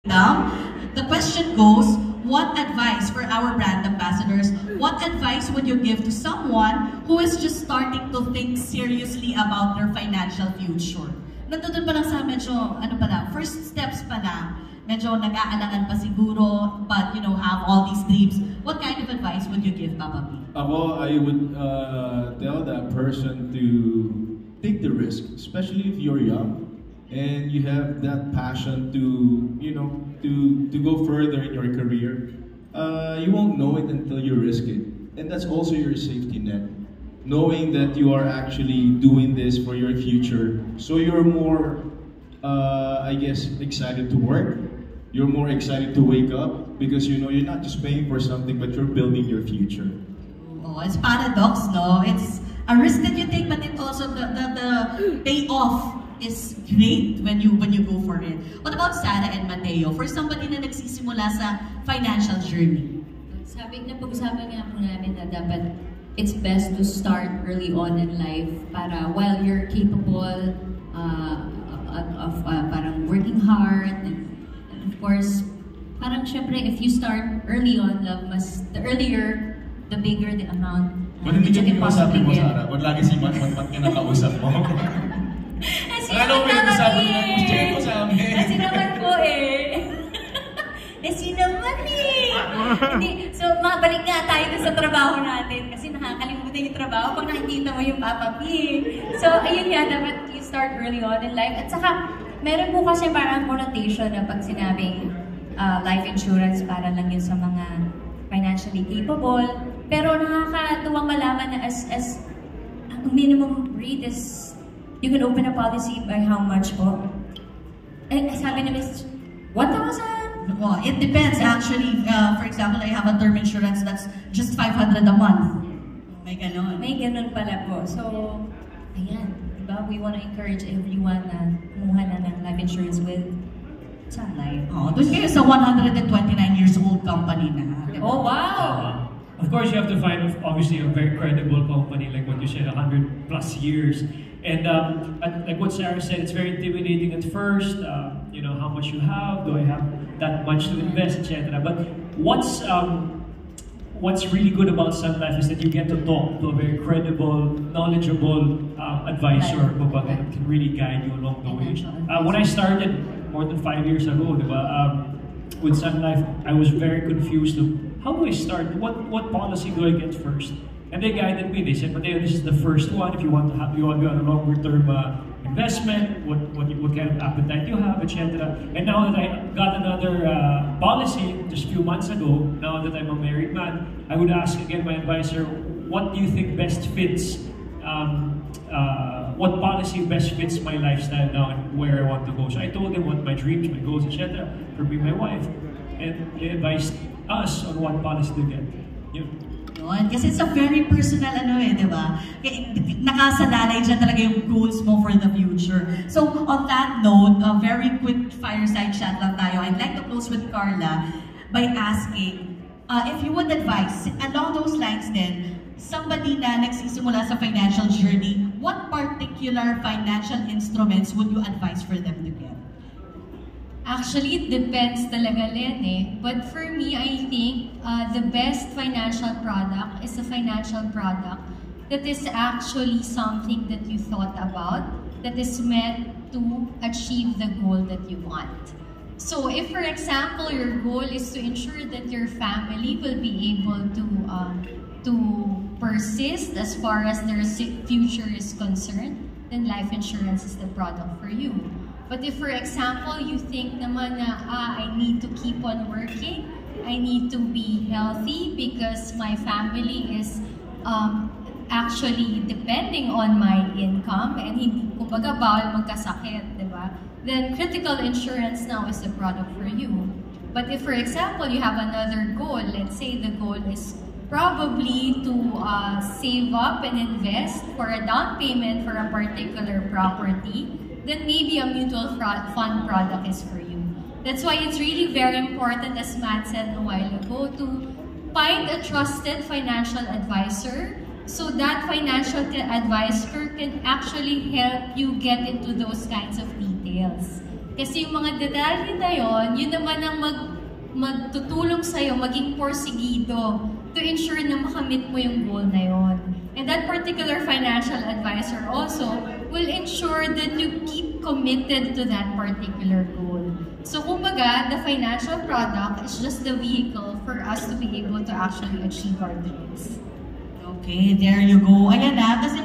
Now, the question goes, what advice for our brand ambassadors, what advice would you give to someone who is just starting to think seriously about their financial future? Nandun pa lang sa medyo, first steps pa lang, medyo nag-aalangan pa siguro, but have all these dreams. What kind of advice would you give, Papa P? I would tell that person to take the risk, especially if you're young. And you have that passion to go further in your career, you won't know it until you risk it. And that's also your safety net. Knowing that you are actually doing this for your future. So you're more, excited to work. You're more excited to wake up because you're not just paying for something, but you're building your future. Oh, it's paradox, no? It's a risk that you take, but it also the payoff is great when you go for it. What about Sarah and Mateo? For somebody na nagsisimula sa financial journey. Pag-usapan nga po namin na dapat it's best to start early on in life para while you're capable of parang working hard and of course parang syempre if you start early on the earlier the bigger the amount. Ba't hindi ka pinapasapin mo, Sarah? Ba't lagi si Matmat ka nakausap mo? Ano may nasabi na share ko sa amin? Kasi naman po eh. Kasi naman eh. Hindi. So, mabalik nga tayo sa trabaho natin kasi nakakalimutan yung trabaho pag nakikita mo yung Papa P. So, ayun nga, dapat you start early on in life. At saka, meron po kasi parang connotation na pag sinabing life insurance para lang yun sa mga financially capable. Pero nakakatuwang malaman na as minimum rate is you can open a policy by how much po? Sabi na Miss, 1,000? Well, it depends actually. For example, I have a term insurance that's just 500 a month. May ganon. May ganon pala po. So, ayan. Diba? We want to encourage everyone na kumuha na ng life insurance with Sun Life. Oh, doon kayo sa 129 years old company na. Diba? Oh, wow! Of course, you have to find, obviously, a very credible company, like what you said, 100 plus years. And like what Sarah said, it's very intimidating at first. How much you have, do I have that much to invest, etc. But what's really good about Sun Life is that you get to talk to a very credible, knowledgeable advisor who can really guide you along the way. When I started more than 5 years ago, with Sun Life, I was very confused of how do I start? What policy do I get first? And they guided me. They said, Mateo, this is the first one. If you want to be on a longer term investment, what kind of appetite you have, etc. And now that I got another policy just a few months ago, now that I'm a married man, I would ask again my advisor, what do you think best fits? What policy best fits my lifestyle now and where I want to go? So I told them what my dreams, my goals, etc. for me, my wife, and they advised us on what policy to get. Kasi it's a very personal di ba? Nakasalalay dyan talaga yung goals mo for the future. So, on that note, a very quick fireside chat lang tayo. I'd like to close with Carla by asking, if you would advise, along those lines din, somebody na nagsisimula sa financial journey, what particular financial instruments would you advise for them to get? Actually, it depends talaga, Len, eh. But for me, I think the best financial product is a financial product that is actually something that you thought about, that is meant to achieve the goal that you want. So if, for example, your goal is to ensure that your family will be able to persist as far as their future is concerned, then life insurance is the product for you. But if, for example, you think naman na, I need to keep on working, I need to be healthy because my family is actually depending on my income and hindi, kumbaga, bawal magkasakit, di ba? Then critical insurance now is the product for you. But if, for example, you have another goal, let's say the goal is probably to save up and invest for a down payment for a particular property, then maybe a mutual fund product is for you. That's why it's really very important, as Matt said a while ago, to find a trusted financial advisor so that financial advisor can actually help you get into those kinds of details. Kasi yung mga detalye na yun naman ang magtutulong sa'yo maging porsigido to ensure na makamit mo yung goal na yun. And that particular financial advisor also will ensure that you keep committed to that particular goal. So kumbaga, the financial product is just the vehicle for us to be able to actually achieve our dreams. Okay, there you go. Ayan na, kasi